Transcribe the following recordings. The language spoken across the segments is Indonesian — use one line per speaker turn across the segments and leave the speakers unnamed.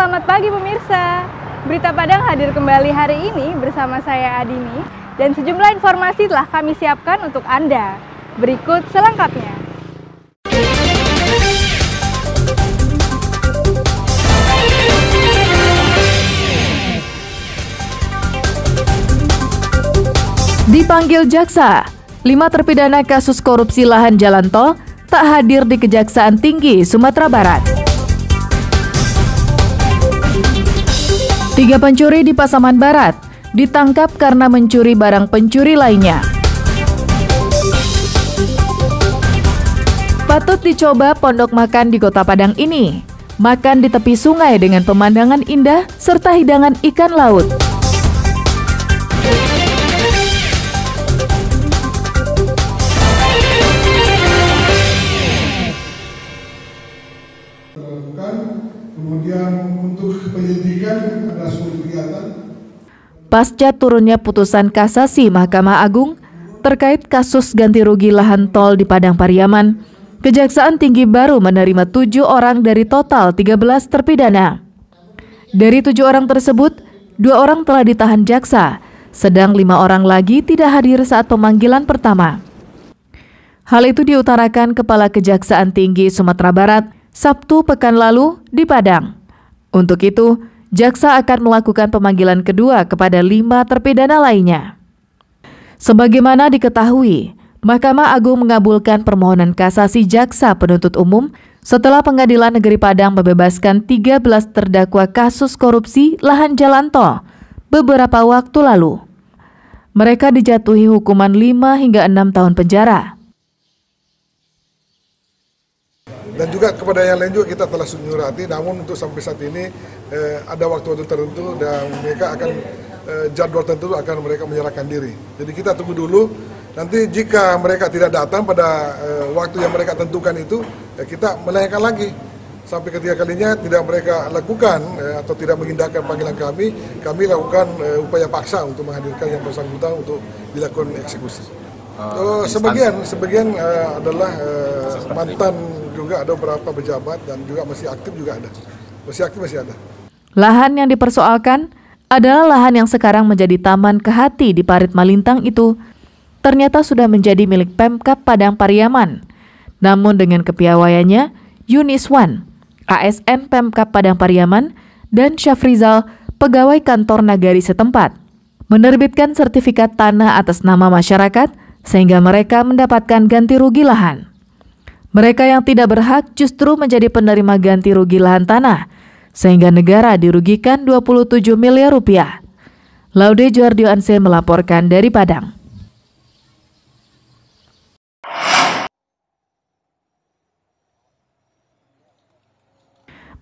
selamat pagi pemirsa. Berita Padang hadir kembali hari ini bersama saya Adini dan sejumlah informasi telah kami siapkan untuk Anda. Berikut selengkapnya. Dipanggil jaksa, 5 terpidana kasus korupsi lahan jalan tol tak hadir di Kejaksaan Tinggi Sumatera Barat. 3 pencuri di Pasaman Barat ditangkap karena mencuri barang pencuri lainnya. Patut dicoba pondok makan di Kota Padang ini. Makan di tepi sungai dengan pemandangan indah serta hidangan ikan laut.
Kemudian untuk penyelidikan ada 10 kegiatan.
Pasca turunnya putusan kasasi Mahkamah Agung terkait kasus ganti rugi lahan tol di Padang Pariaman, Kejaksaan Tinggi baru menerima 7 orang dari total 13 terpidana. Dari 7 orang tersebut, 2 orang telah ditahan jaksa, sedang 5 orang lagi tidak hadir saat pemanggilan pertama. Hal itu diutarakan Kepala Kejaksaan Tinggi Sumatera Barat Sabtu pekan lalu di Padang. Untuk itu, jaksa akan melakukan pemanggilan kedua kepada 5 terpidana lainnya. Sebagaimana diketahui, Mahkamah Agung mengabulkan permohonan kasasi jaksa penuntut umum setelah Pengadilan Negeri Padang membebaskan 13 terdakwa kasus korupsi lahan jalan tol beberapa waktu lalu. Mereka dijatuhi hukuman 5 hingga 6 tahun penjara.
Dan juga kepada yang lain juga kita telah menyurati, namun untuk sampai saat ini ada waktu-waktu tertentu dan mereka akan jadwal tertentu akan mereka menyerahkan diri. Jadi kita tunggu dulu, nanti jika mereka tidak datang pada waktu yang mereka tentukan itu, kita melayangkan lagi. Sampai ketiga kalinya tidak mereka lakukan atau tidak mengindahkan panggilan kami lakukan upaya paksa untuk menghadirkan yang bersangkutan untuk dilakukan eksekusi. Sebagian adalah mantan, juga ada beberapa pejabat dan juga masih aktif juga ada. Masih ada.
Lahan yang dipersoalkan adalah lahan yang sekarang menjadi Taman Kehati di Parit Malintang itu ternyata sudah menjadi milik Pemkab Padang Pariaman. Namun dengan kepiawaiannya, Yuniswan, ASN Pemkab Padang Pariaman, dan Syafrizal, pegawai kantor nagari setempat, menerbitkan sertifikat tanah atas nama masyarakat sehingga mereka mendapatkan ganti rugi lahan. Mereka yang tidak berhak justru menjadi penerima ganti rugi lahan tanah, sehingga negara dirugikan 27 miliar rupiah. Laude Juardio Anse melaporkan dari Padang.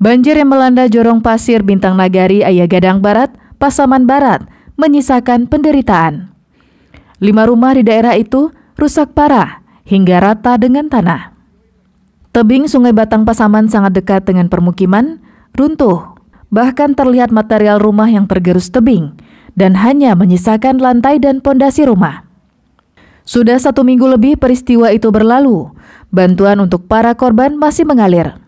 Banjir yang melanda Jorong Pasir Bintang Nagari Ayagadang Barat, Pasaman Barat, menyisakan penderitaan. 5 rumah di daerah itu rusak parah hingga rata dengan tanah. Tebing Sungai Batang Pasaman sangat dekat dengan permukiman, runtuh. Bahkan terlihat material rumah yang tergerus tebing dan hanya menyisakan lantai dan pondasi rumah. Sudah 1 minggu lebih peristiwa itu berlalu. Bantuan untuk para korban masih mengalir.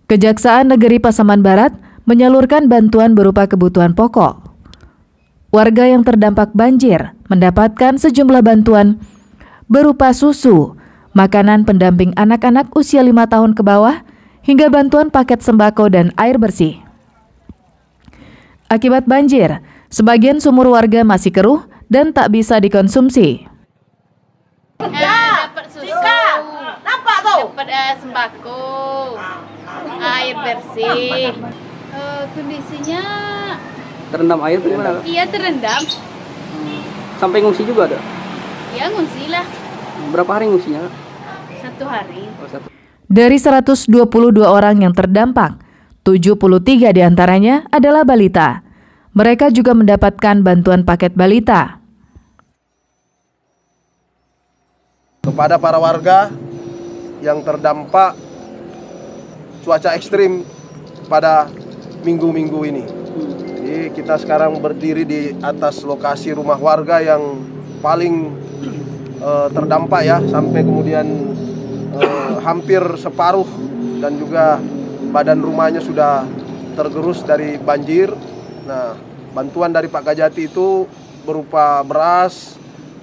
Kejaksaan Negeri Pasaman Barat menyalurkan bantuan berupa kebutuhan pokok. Warga yang terdampak banjir mendapatkan sejumlah bantuan berupa susu, makanan pendamping anak-anak usia 5 tahun ke bawah, hingga bantuan paket sembako dan air bersih. Akibat banjir, sebagian sumur warga masih keruh dan tak bisa dikonsumsi.
Dapat susu, dapat sembako, air bersih. Kondisinya
terendam air tuh gimana?
Iya, terendam.
Sampai ngungsi juga ada?
Ya, ngungsi lah.
Berapa hari ngungsinya?
1 hari.
Dari 122 orang yang terdampak, 73 diantaranya adalah balita. Mereka juga mendapatkan bantuan paket balita.
Kepada para warga yang terdampak cuaca ekstrim pada minggu-minggu ini. Jadi kita sekarang berdiri di atas lokasi rumah warga yang paling terdampak ya, sampai kemudian hampir separuh dan juga badan rumahnya sudah tergerus dari banjir. Nah, bantuan dari Pak Kajati itu berupa beras,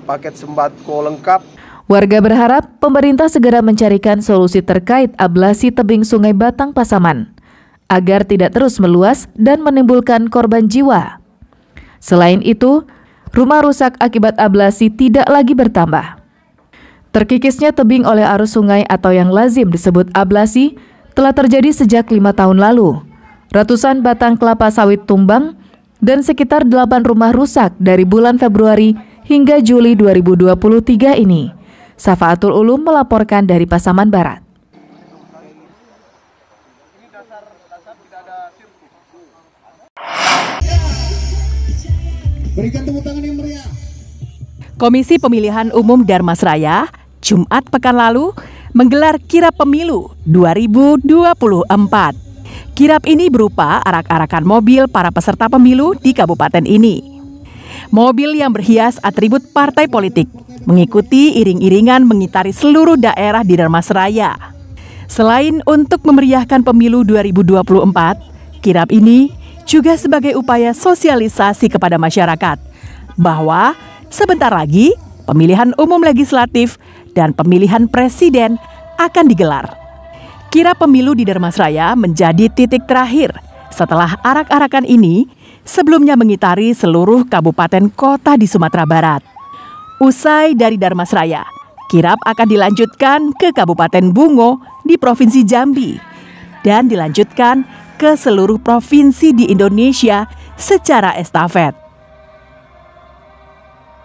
paket sembako lengkap.
Warga berharap pemerintah segera mencarikan solusi terkait ablasi tebing Sungai Batang Pasaman agar tidak terus meluas dan menimbulkan korban jiwa. Selain itu, rumah rusak akibat ablasi tidak lagi bertambah. Terkikisnya tebing oleh arus sungai atau yang lazim disebut ablasi telah terjadi sejak 5 tahun lalu. Ratusan batang kelapa sawit tumbang dan sekitar 8 rumah rusak dari bulan Februari hingga Juli 2023 ini. Safaatul Ulum melaporkan dari Pasaman Barat.
Berikan tepuk tangan yang meriah.
Komisi Pemilihan Umum Darmasraya Jumat pekan lalu menggelar kirap pemilu 2024. Kirap ini berupa arak-arakan mobil para peserta pemilu di kabupaten ini. Mobil yang berhias atribut partai politik mengikuti iring-iringan mengitari seluruh daerah di Darmasraya. Selain untuk memeriahkan pemilu 2024, kirap ini juga sebagai upaya sosialisasi kepada masyarakat bahwa sebentar lagi pemilihan umum legislatif dan pemilihan presiden akan digelar. Kirap pemilu di Darmasraya menjadi titik terakhir setelah arak-arakan ini sebelumnya mengitari seluruh kabupaten kota di Sumatera Barat. Usai dari Darmasraya, kirap akan dilanjutkan ke Kabupaten Bungo di Provinsi Jambi dan dilanjutkan ke seluruh provinsi di Indonesia secara estafet.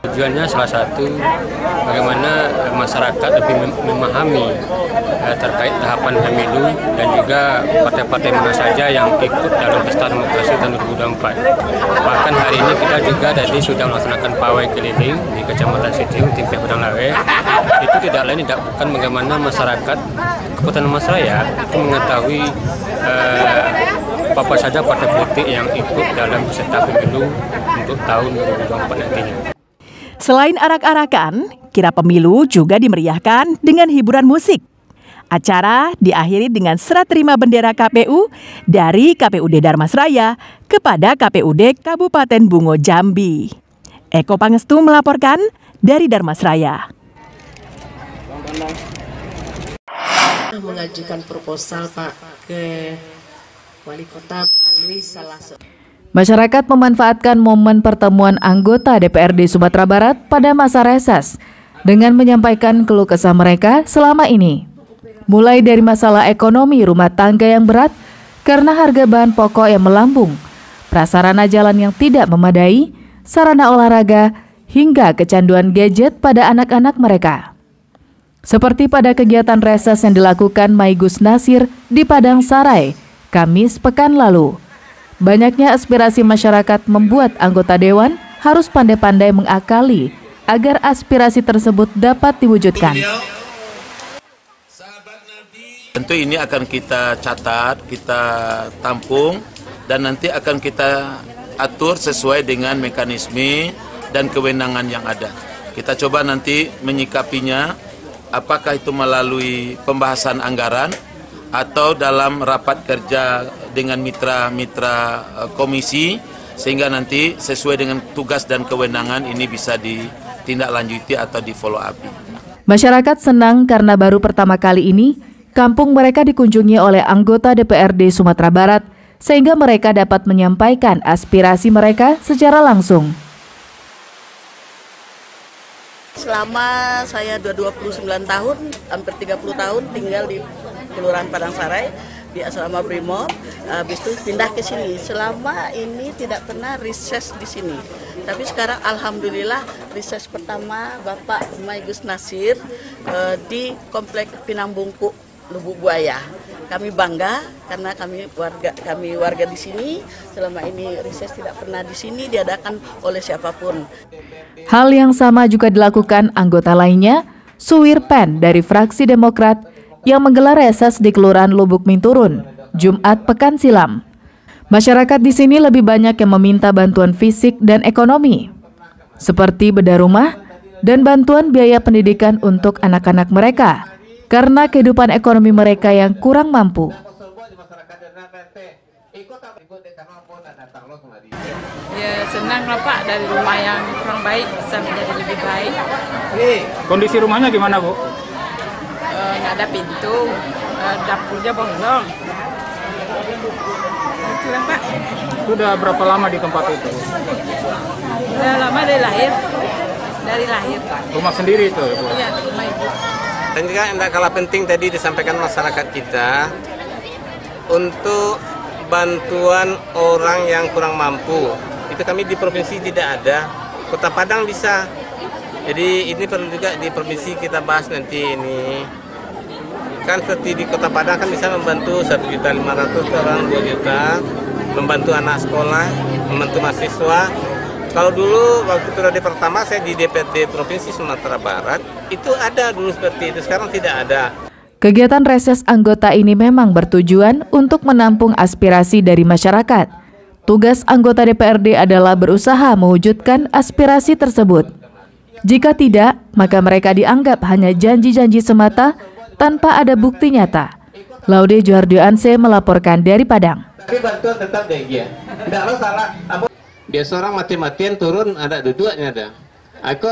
Tujuannya salah satu bagaimana masyarakat lebih memahami terkait tahapan pemilu dan juga partai-partai mana saja yang ikut dalam pesta demokrasi tahun 2024. Bahkan hari ini kita juga tadi sudah melaksanakan pawai keliling di Kecamatan Sitiu, Timpiah Padang Lawe. Itu tidak lain tidak bukan bagaimana masyarakat Kabupaten Darmasraya itu mengetahui apa saja partai politik yang ikut dalam peserta pemilu untuk tahun 2024 nantinya.
Selain arak-arakan, kirap pemilu juga dimeriahkan dengan hiburan musik. Acara diakhiri dengan serah terima bendera KPU dari KPUD Darmasraya kepada KPUD Kabupaten Bungo Jambi. Eko Pangestu melaporkan dari Darmasraya.
Mengajukan proposal Pak ke Wali Kota melalui salah satu.
Masyarakat memanfaatkan momen pertemuan anggota DPRD Sumatera Barat pada masa reses dengan menyampaikan keluh kesah mereka selama ini. Mulai dari masalah ekonomi rumah tangga yang berat karena harga bahan pokok yang melambung, prasarana jalan yang tidak memadai, sarana olahraga, hingga kecanduan gadget pada anak-anak mereka. Seperti pada kegiatan reses yang dilakukan Maigus Nasir di Padang Sarai, Kamis pekan lalu. Banyaknya aspirasi masyarakat membuat anggota dewan harus pandai-pandai mengakali agar aspirasi tersebut dapat diwujudkan.
Tentu ini akan kita catat, kita tampung, dan nanti akan kita atur sesuai dengan mekanisme dan kewenangan yang ada. Kita coba nanti menyikapinya, apakah itu melalui pembahasan anggaran atau dalam rapat kerja dengan mitra-mitra komisi, sehingga nanti sesuai dengan tugas dan kewenangan ini bisa ditindaklanjuti atau di follow up.
Masyarakat senang karena baru pertama kali ini kampung mereka dikunjungi oleh anggota DPRD Sumatera Barat, sehingga mereka dapat menyampaikan aspirasi mereka secara langsung.
Selama saya 29 tahun, hampir 30 tahun tinggal di Kelurahan Padang Sarai, di asrama Brimob, habis itu pindah ke sini. Selama ini tidak pernah reses di sini. Tapi sekarang alhamdulillah reses pertama Bapak Maigus Nasir di Komplek Pinang Bungkuk, Lubuk Buaya. Kami bangga karena kami warga di sini. Selama ini reses tidak pernah di sini diadakan oleh siapapun.
Hal yang sama juga dilakukan anggota lainnya, Suwir Pen dari fraksi Demokrat yang menggelar reses di Kelurahan Lubuk Minturun, Jumat pekan silam. Masyarakat di sini lebih banyak yang meminta bantuan fisik dan ekonomi, seperti bedah rumah dan bantuan biaya pendidikan untuk anak-anak mereka, karena kehidupan ekonomi mereka yang kurang mampu.
Ya senang lah Pak, dari rumah yang kurang baik bisa menjadi lebih baik.
Kondisi rumahnya gimana Bu?
Nggak ada pintu, dapurnya bolong. Itu lah Pak.
Sudah berapa lama di tempat itu?
Udah lama dari lahir. Dari lahir.
Rumah sendiri itu ya Bu?
Iya, rumah ibu.
Dan juga yang tidak kalah penting tadi disampaikan masyarakat kita untuk bantuan orang yang kurang mampu. Itu kami di provinsi tidak ada, Kota Padang bisa. Jadi ini perlu juga di provinsi kita bahas nanti ini. Kan seperti di Kota Padang kan bisa membantu 1.500.000 orang, 2 juta, membantu anak sekolah, membantu mahasiswa. Kalau dulu waktu periode pertama saya di DPRD Provinsi Sumatera Barat, itu ada dulu seperti itu, sekarang tidak ada.
Kegiatan reses anggota ini memang bertujuan untuk menampung aspirasi dari masyarakat. Tugas anggota DPRD adalah berusaha mewujudkan aspirasi tersebut. Jika tidak, maka mereka dianggap hanya janji-janji semata tanpa ada bukti nyata. Laude Johardio-Anse melaporkan dari Padang.
Tapi bantuan tetap dia. Tidak lo salah. Biasa orang mati-matian turun ada dua-duanya ada. Aku